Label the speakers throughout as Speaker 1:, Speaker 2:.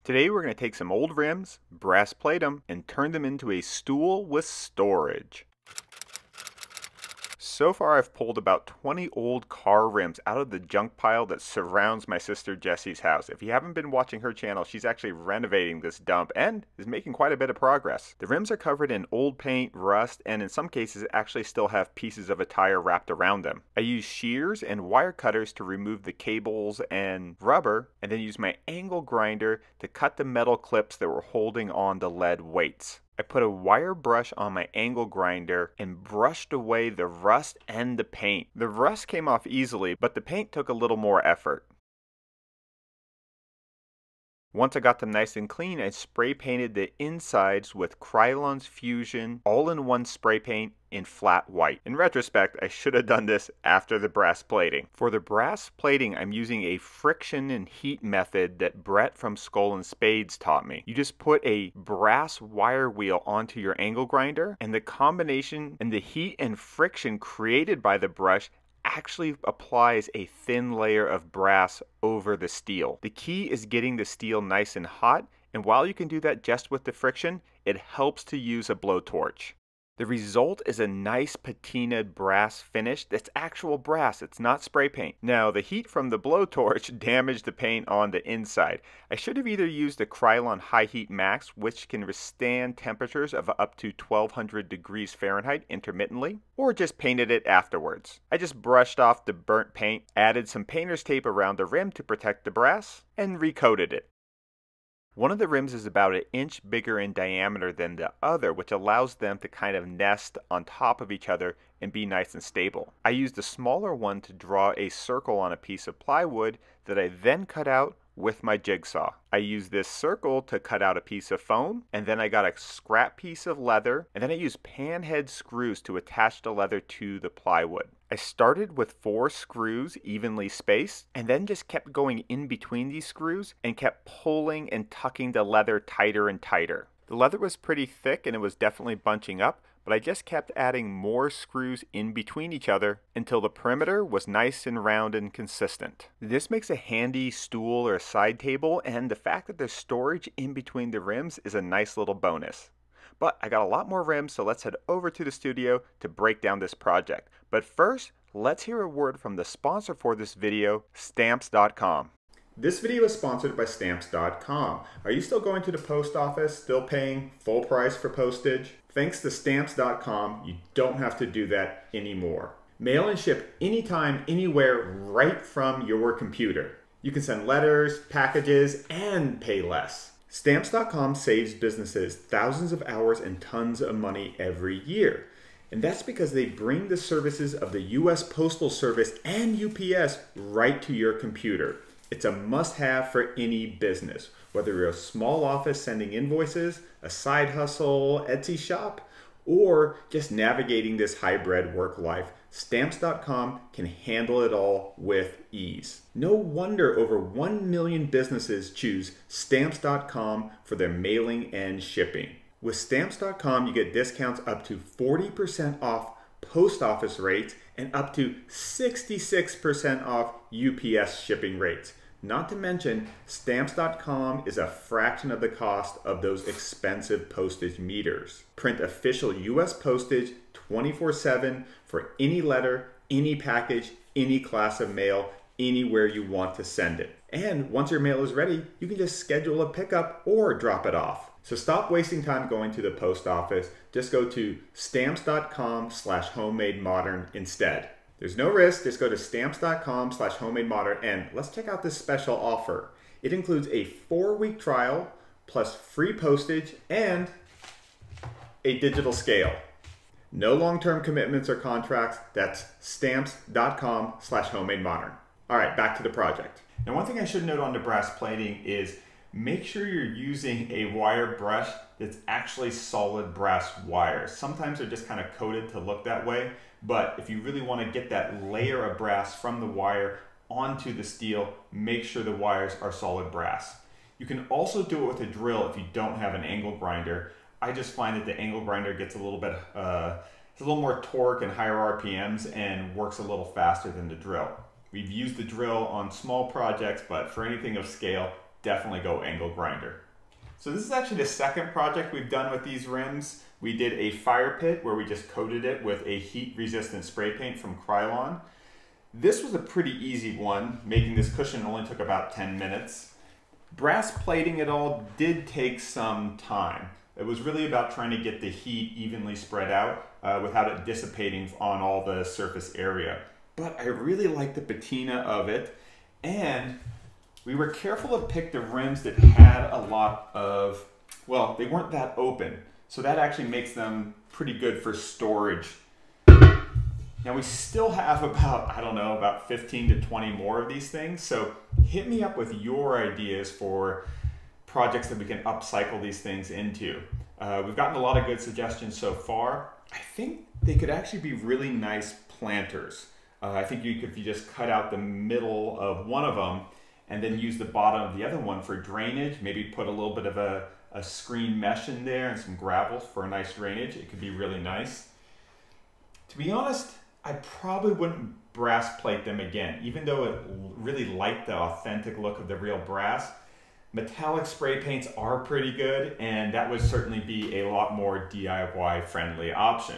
Speaker 1: Today we're going to take some old rims, brass plate them, and turn them into a stool with storage. So far I've pulled about 20 old car rims out of the junk pile that surrounds my sister Jessie's house. If you haven't been watching her channel, she's actually renovating this dump and is making quite a bit of progress. The rims are covered in old paint, rust, and in some cases actually still have pieces of a tire wrapped around them. I use shears and wire cutters to remove the cables and rubber, and then use my angle grinder to cut the metal clips that were holding on the lead weights. I put a wire brush on my angle grinder and brushed away the rust and the paint. The rust came off easily, but the paint took a little more effort. Once I got them nice and clean, I spray painted the insides with Krylon's Fusion all-in-one spray paint in flat white. In retrospect, I should have done this after the brass plating. For the brass plating, I'm using a friction and heat method that Brett from Skull and Spades taught me. You just put a brass wire wheel onto your angle grinder, and the combination and the heat and friction created by the brush actually applies a thin layer of brass over the steel. The key is getting the steel nice and hot, and while you can do that just with the friction, it helps to use a blowtorch. The result is a nice patinaed brass finish that's actual brass, it's not spray paint. Now, the heat from the blowtorch damaged the paint on the inside. I should have either used the Krylon High Heat Max, which can withstand temperatures of up to 1200 degrees Fahrenheit intermittently, or just painted it afterwards. I just brushed off the burnt paint, added some painter's tape around the rim to protect the brass, and recoated it. One of the rims is about an inch bigger in diameter than the other, which allows them to kind of nest on top of each other and be nice and stable. I used the smaller one to draw a circle on a piece of plywood that I then cut out with my jigsaw. I used this circle to cut out a piece of foam, and then I got a scrap piece of leather, and then I used panhead screws to attach the leather to the plywood. I started with 4 screws evenly spaced, and then just kept going in between these screws and kept pulling and tucking the leather tighter and tighter. The leather was pretty thick and it was definitely bunching up, but I just kept adding more screws in between each other until the perimeter was nice and round and consistent. This makes a handy stool or a side table, and the fact that there's storage in between the rims is a nice little bonus. But I got a lot more rims, so let's head over to the studio to break down this project. But first, let's hear a word from the sponsor for this video, Stamps.com. This video is sponsored by Stamps.com. Are you still going to the post office, still paying full price for postage? Thanks to Stamps.com, you don't have to do that anymore. Mail and ship anytime, anywhere, right from your computer. You can send letters, packages, and pay less. Stamps.com saves businesses thousands of hours and tons of money every year. And that's because they bring the services of the U.S. Postal Service and UPS right to your computer. It's a must-have for any business, whether you're a small office sending invoices, a side hustle, Etsy shop, or just navigating this hybrid work life. Stamps.com can handle it all with ease. No wonder over 1 million businesses choose Stamps.com for their mailing and shipping. With Stamps.com, you get discounts up to 40% off post office rates and up to 66% off UPS shipping rates. Not to mention, Stamps.com is a fraction of the cost of those expensive postage meters. Print official US postage 24/7 for any letter, any package, any class of mail, anywhere you want to send it. And once your mail is ready, you can just schedule a pickup or drop it off. So stop wasting time going to the post office. Just go to stamps.com/homemademodern instead. There's no risk, just go to stamps.com/homemademodern and let's check out this special offer. It includes a 4-week trial plus free postage and a digital scale. No long-term commitments or contracts. That's stamps.com/homemademodern. All right, back to the project. Now, one thing I should note on the brass plating is make sure you're using a wire brush that's actually solid brass wires. Sometimes they're just kind of coated to look that way, but if you really want to get that layer of brass from the wire onto the steel, make sure the wires are solid brass. You can also do it with a drill if you don't have an angle grinder. I just find that the angle grinder gets a little bit, it's a little more torque and higher RPMs and works a little faster than the drill. We've used the drill on small projects, but for anything of scale, definitely go angle grinder. So this is actually the second project we've done with these rims. We did a fire pit where we just coated it with a heat resistant spray paint from Krylon. This was a pretty easy one. Making this cushion only took about 10 minutes. Brass plating it all did take some time. It was really about trying to get the heat evenly spread out without it dissipating on all the surface area. But I really like the patina of it, and we were careful to pick the rims that had a lot of, well, they weren't that open, so that actually makes them pretty good for storage. Now we still have about, I don't know, about 15 to 20 more of these things, so hit me up with your ideas for projects that we can upcycle these things into. We've gotten a lot of good suggestions so far. I think they could actually be really nice planters. I think if you just cut out the middle of one of them and then use the bottom of the other one for drainage, maybe put a little bit of a screen mesh in there and some gravel for a nice drainage, it could be really nice. To be honest, I probably wouldn't brass plate them again, even though it really liked the authentic look of the real brass. Metallic spray paints are pretty good, and that would certainly be a lot more DIY friendly option.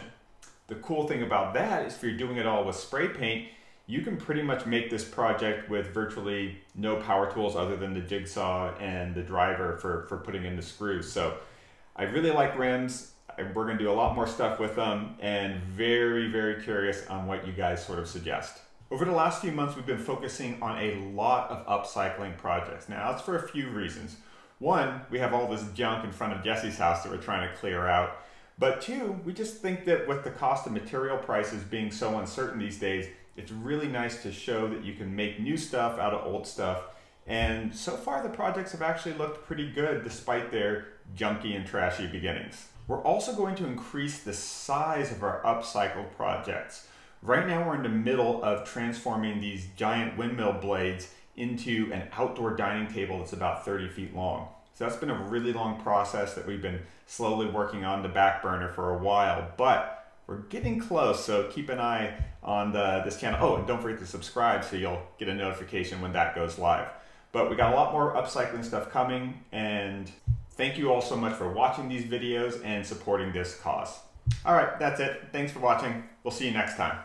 Speaker 1: The cool thing about that is if you're doing it all with spray paint, you can pretty much make this project with virtually no power tools other than the jigsaw and the driver for putting in the screws. So I really like rims. We're going to do a lot more stuff with them, and very, very curious on what you guys sort of suggest. Over the last few months, we've been focusing on a lot of upcycling projects. Now, that's for a few reasons. One, we have all this junk in front of Jesse's house that we're trying to clear out. But two, we just think that with the cost of material prices being so uncertain these days, it's really nice to show that you can make new stuff out of old stuff. And so far, the projects have actually looked pretty good despite their junky and trashy beginnings. We're also going to increase the size of our upcycled projects. Right now we're in the middle of transforming these giant windmill blades into an outdoor dining table that's about 30 feet long. So that's been a really long process that we've been slowly working on the back burner for a while, but we're getting close, so keep an eye on this channel. Oh, and don't forget to subscribe so you'll get a notification when that goes live. But we got a lot more upcycling stuff coming, and thank you all so much for watching these videos and supporting this cause. All right, that's it. Thanks for watching. We'll see you next time.